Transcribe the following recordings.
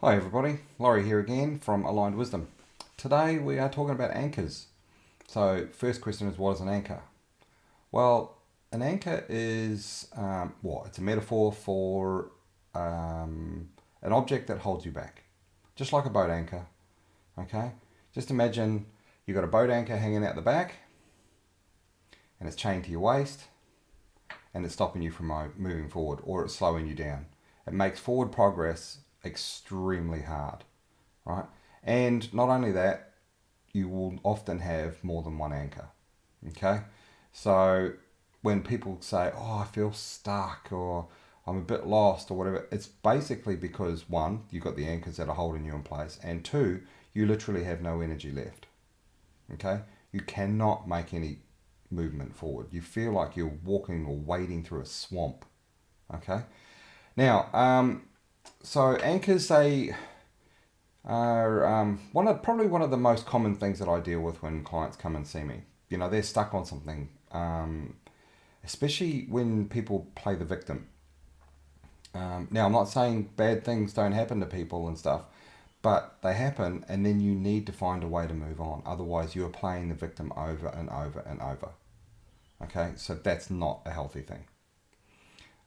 Hi everybody, Laurie here again from Aligned Wisdom. Today we are talking about anchors. So first question is, what is an anchor? Well, an anchor is, it's a metaphor for an object that holds you back. Just like a boat anchor, okay? Just imagine you've got a boat anchor hanging out the back and it's chained to your waist and it's stopping you from moving forward, or it's slowing you down. It makes forward progress extremely hard, right? And not only that, you will often have more than one anchor, okay? So when people say, oh, I feel stuck, or I'm a bit lost, or whatever, it's basically because one, you've got the anchors that are holding you in place, and two, you literally have no energy left, okay? You cannot make any movement forward. You feel like you're walking or wading through a swamp, okay? Now, so anchors, they are probably one of the most common things that I deal with when clients come and see me. You know, they're stuck on something, especially when people play the victim. Now, I'm not saying bad things don't happen to people and stuff, but they happen, and then you need to find a way to move on. Otherwise, you're playing the victim over and over and over. Okay, so that's not a healthy thing.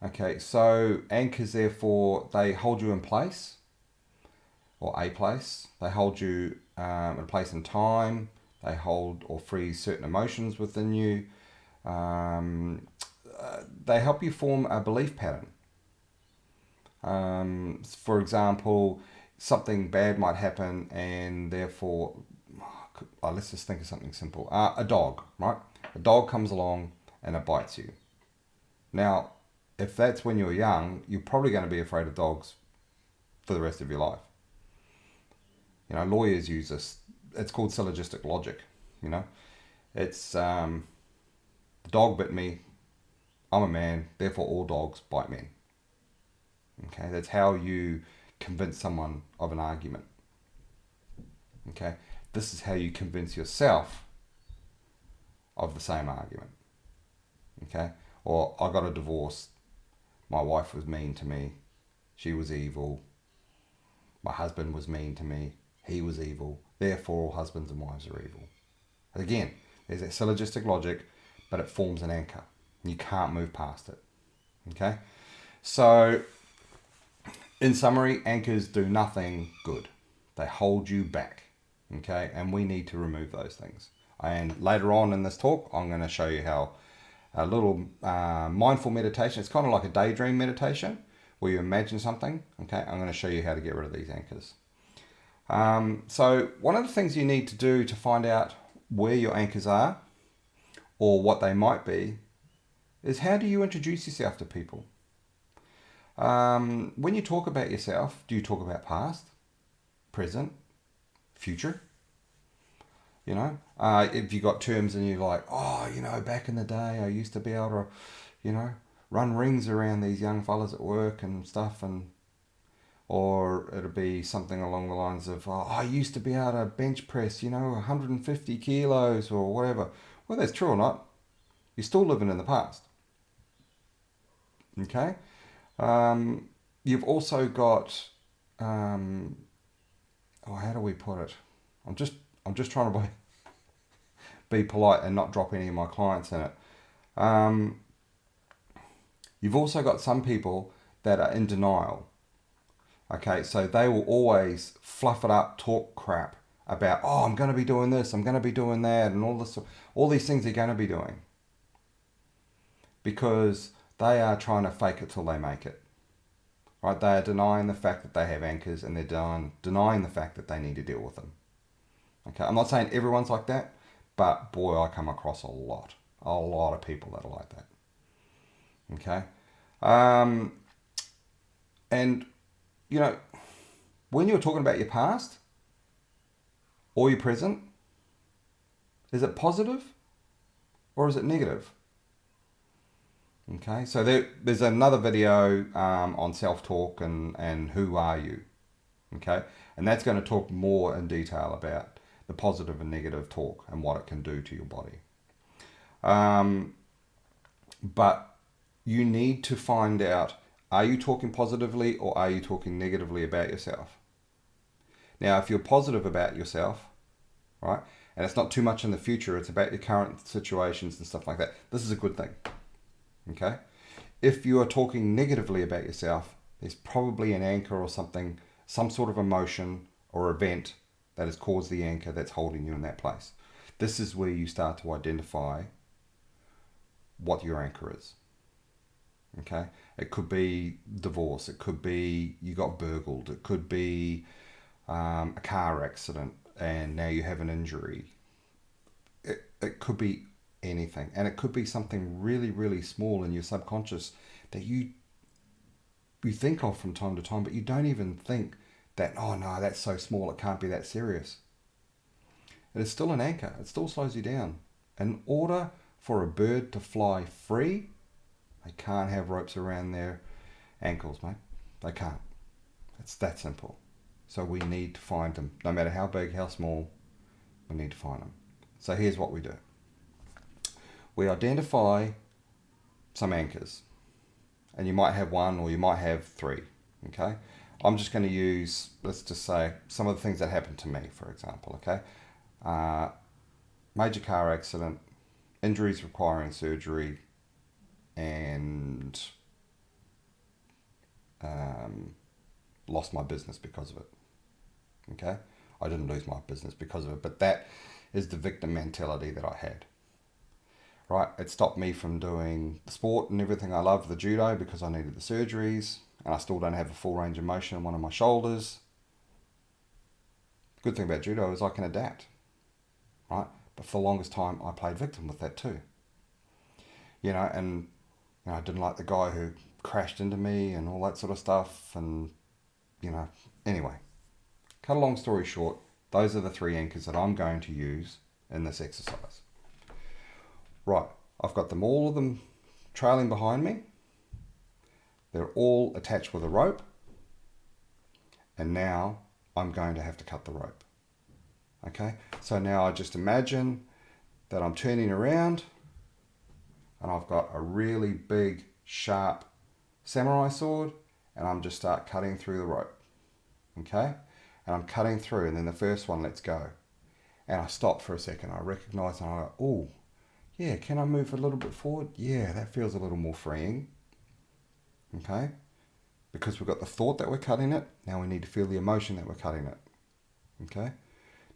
Okay, so anchors, therefore, they hold you in place, or a place. They hold you in a place and time. They hold or freeze certain emotions within you. They help you form a belief pattern. For example, something bad might happen, and therefore, let's just think of something simple. A dog, right? A dog comes along and it bites you. Now, if that's when you're young, you're probably going to be afraid of dogs for the rest of your life. You know, lawyers use this. It's called syllogistic logic. You know, it's the dog bit me. I'm a man, therefore all dogs bite men. Okay, that's how you convince someone of an argument. Okay, this is how you convince yourself of the same argument. Okay, or I got a divorce. My wife was mean to me. She was evil. My husband was mean to me. He was evil. Therefore, all husbands and wives are evil. Again, there's that syllogistic logic, but it forms an anchor. You can't move past it. Okay? So, in summary, anchors do nothing good. They hold you back. Okay? And we need to remove those things. And later on in this talk, I'm going to show you how a little mindful meditation, it's kind of like a daydream meditation where you imagine something. Okay? I'm going to show you how to get rid of these anchors. So one of the things you need to do to find out where your anchors are or what they might be is, how do you introduce yourself to people? When you talk about yourself, do you talk about past, present, future? You know, if you got terms and you're like, oh, you know, back in the day I used to be able to, you know, run rings around these young fellas at work and stuff, and or it'll be something along the lines of, oh, I used to be able to bench press, you know, 150 kilos or whatever. Whether that's true or not, you're still living in the past. Okay? You've also got, how do we put it? I'm just trying to be polite and not drop any of my clients in it. You've also got some people that are in denial. Okay, so they will always fluff it up, talk crap about, oh, I'm going to be doing this, I'm going to be doing that, and all these things they're going to be doing, because they are trying to fake it till they make it. Right? They are denying the fact that they have anchors, and they're denying the fact that they need to deal with them. Okay, I'm not saying everyone's like that, but boy, I come across a lot of people that are like that. Okay, and you know, when you're talking about your past or your present, is it positive or is it negative? Okay, so there's another video on self-talk and who are you? Okay, and that's going to talk more in detail about the positive and negative talk and what it can do to your body. But you need to find out, are you talking positively or are you talking negatively about yourself? Now, if you're positive about yourself, right, and it's not too much in the future, it's about your current situations and stuff like that, this is a good thing, okay? If you are talking negatively about yourself, there's probably an anchor or something, some sort of emotion or event that has caused the anchor that's holding you in that place. This is where you start to identify what your anchor is. Okay? It could be divorce, it could be you got burgled, it could be a car accident and now you have an injury. It could be anything, and it could be something really, really small in your subconscious that you think of from time to time, but you don't even think that, oh no, that's so small, it can't be that serious. It is still an anchor. It still slows you down. In order for a bird to fly free, they can't have ropes around their ankles, mate. They can't. It's that simple. So we need to find them. No matter how big, how small, we need to find them. So here's what we do. We identify some anchors. And you might have one or you might have three. Okay? I'm just going to use, let's just say, some of the things that happened to me, for example. Okay? Major car accident, injuries requiring surgery, and lost my business because of it. Okay? I didn't lose my business because of it, but that is the victim mentality that I had. Right? It stopped me from doing the sport and everything I love, the judo, because I needed the surgeries, and I still don't have a full range of motion in one of my shoulders. The good thing about judo is I can adapt. Right? But for the longest time, I played victim with that too. And I didn't like the guy who crashed into me and all that sort of stuff. And, anyway, cut a long story short, those are the three anchors that I'm going to use in this exercise. Right, I've got them, all of them trailing behind me. They're all attached with a rope. And now I'm going to have to cut the rope. Okay, so now I just imagine that I'm turning around and I've got a really big, sharp samurai sword, and I'm just start cutting through the rope. Okay, and I'm cutting through, and then the first one lets go. And I stop for a second, I recognize, and I go, oh, yeah, can I move a little bit forward? Yeah, that feels a little more freeing. Okay, because we've got the thought that we're cutting it, now we need to feel the emotion that we're cutting it. Okay.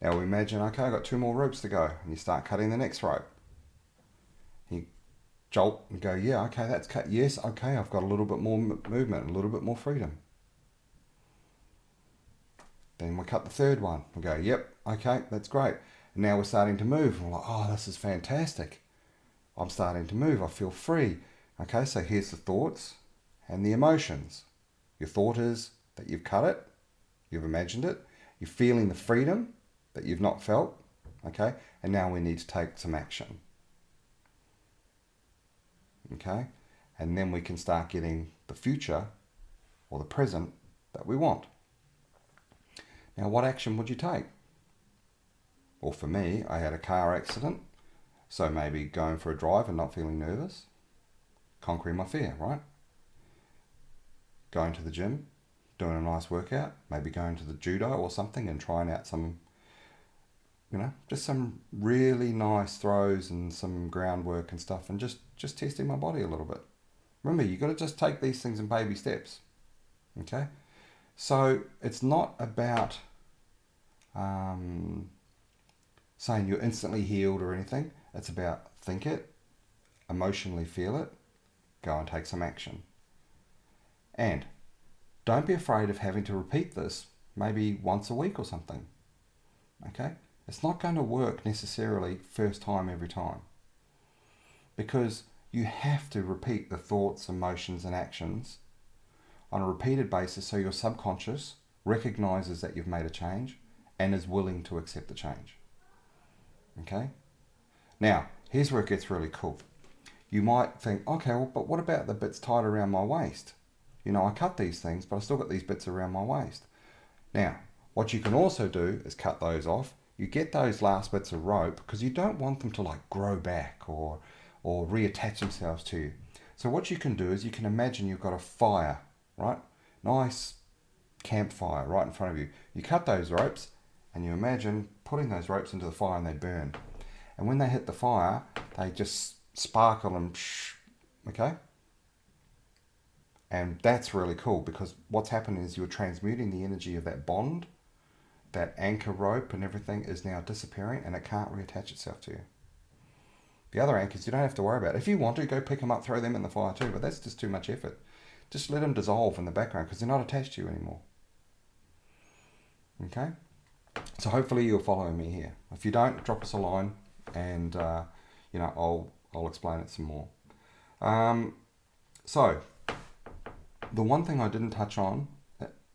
Now we imagine, okay, I've got 2 more ropes to go, and you start cutting the next rope. You jolt and go, yeah, okay, that's cut. Yes, okay, I've got a little bit more movement, a little bit more freedom. Then we cut the third one. We go, yep, okay, that's great. And now we're starting to move. And we're like, oh, this is fantastic. I'm starting to move. I feel free. Okay, so here's the thoughts and the emotions. Your thought is that you've cut it, you've imagined it, you're feeling the freedom that you've not felt, okay? And now we need to take some action, okay? And then we can start getting the future or the present that we want. Now, what action would you take? Well, for me, I had a car accident, so maybe going for a drive and not feeling nervous, conquering my fear, right? Going to the gym, doing a nice workout, maybe going to the judo or something and trying out some, just some really nice throws and some groundwork and stuff, and just testing my body a little bit. Remember, you've got to just take these things in baby steps, okay? So it's not about saying you're instantly healed or anything. It's about think it, emotionally feel it, go and take some action. And don't be afraid of having to repeat this maybe once a week or something. Okay? It's not going to work necessarily first time every time, because you have to repeat the thoughts, emotions and actions on a repeated basis so your subconscious recognizes that you've made a change and is willing to accept the change. Okay? Now, here's where it gets really cool. You might think, okay, well, but what about the bits tied around my waist? I cut these things, but I still got these bits around my waist. Now, what you can also do is cut those off. You get those last bits of rope because you don't want them to grow back or reattach themselves to you. So what you can do is you can imagine you've got a fire, right? Nice campfire right in front of you. You cut those ropes and you imagine putting those ropes into the fire and they burn. And when they hit the fire, they just sparkle and okay? And that's really cool because what's happening is you're transmuting the energy of that bond. That anchor rope and everything is now disappearing and it can't reattach itself to you. The other anchors you don't have to worry about. If you want to, go pick them up, throw them in the fire too, but that's just too much effort. Just let them dissolve in the background because they're not attached to you anymore. Okay? So hopefully you're following me here. If you don't, drop us a line and I'll explain it some more. So the one thing I didn't touch on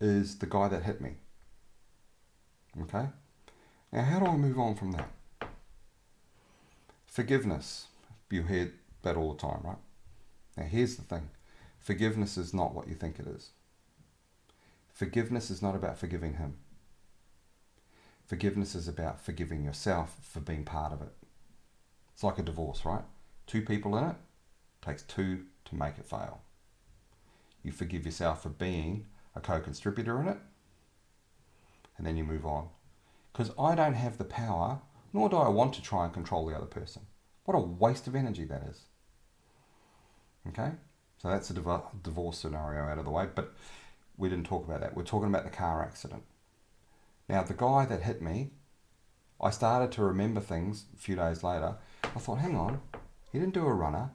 is the guy that hit me. Okay? Now how do I move on from that? Forgiveness. You hear that all the time, right? Now here's the thing. Forgiveness is not what you think it is. Forgiveness is not about forgiving him. Forgiveness is about forgiving yourself for being part of it. It's like a divorce, right? 2 people in it, takes 2 to make it fail. You forgive yourself for being a co-contributor in it, and then you move on. Because I don't have the power, nor do I want to try and control the other person. What a waste of energy that is. Okay? So that's a divorce scenario out of the way, but we didn't talk about that. We're talking about the car accident. Now, the guy that hit me, I started to remember things a few days later. I thought, hang on, he didn't do a runner.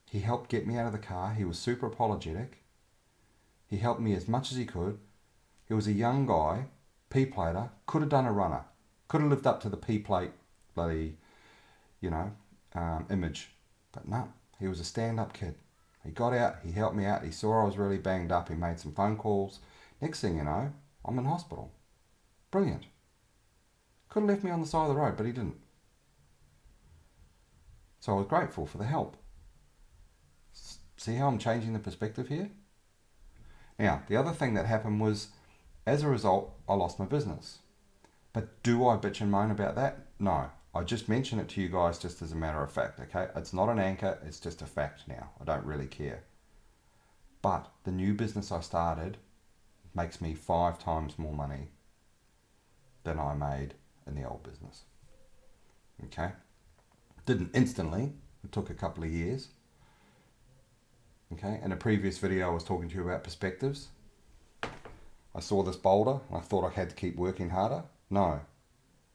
He helped get me out of the car. He was super apologetic. He helped me as much as he could. He was a young guy, P-plater, could have done a runner. Could have lived up to the P-plate bloody, image. But no, he was a stand-up kid. He got out, he helped me out, he saw I was really banged up, he made some phone calls. Next thing you know, I'm in hospital. Brilliant. Could have left me on the side of the road, but he didn't. So I was grateful for the help. See how I'm changing the perspective here? Now, the other thing that happened was, as a result, I lost my business. But do I bitch and moan about that? No. I just mention it to you guys just as a matter of fact, okay? It's not an anchor, it's just a fact now. I don't really care. But the new business I started makes me 5 times more money than I made in the old business. Okay? Didn't instantly, it took a couple of years. Okay, in a previous video I was talking to you about perspectives. I saw this boulder and I thought I had to keep working harder. No.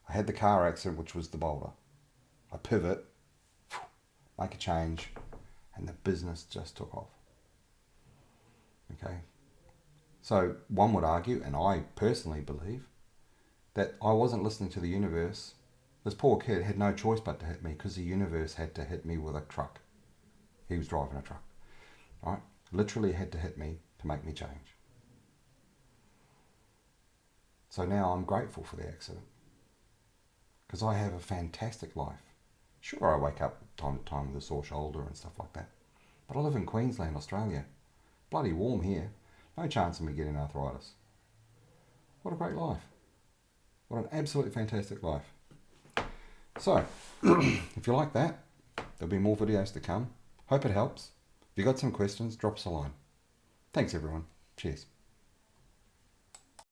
I had the car accident, which was the boulder. I pivot, make a change, and the business just took off. Okay? So one would argue, and I personally believe, that I wasn't listening to the universe. This poor kid had no choice but to hit me because the universe had to hit me with a truck. He was driving a truck. Right? Literally had to hit me to make me change. So now I'm grateful for the accident. Because I have a fantastic life. Sure, I wake up time to time with a sore shoulder and stuff like that. But I live in Queensland, Australia. Bloody warm here. No chance of me getting arthritis. What a great life. What an absolutely fantastic life. So, if you like that, there'll be more videos to come. Hope it helps. If you got some questions, drop us a line. Thanks everyone. Cheers.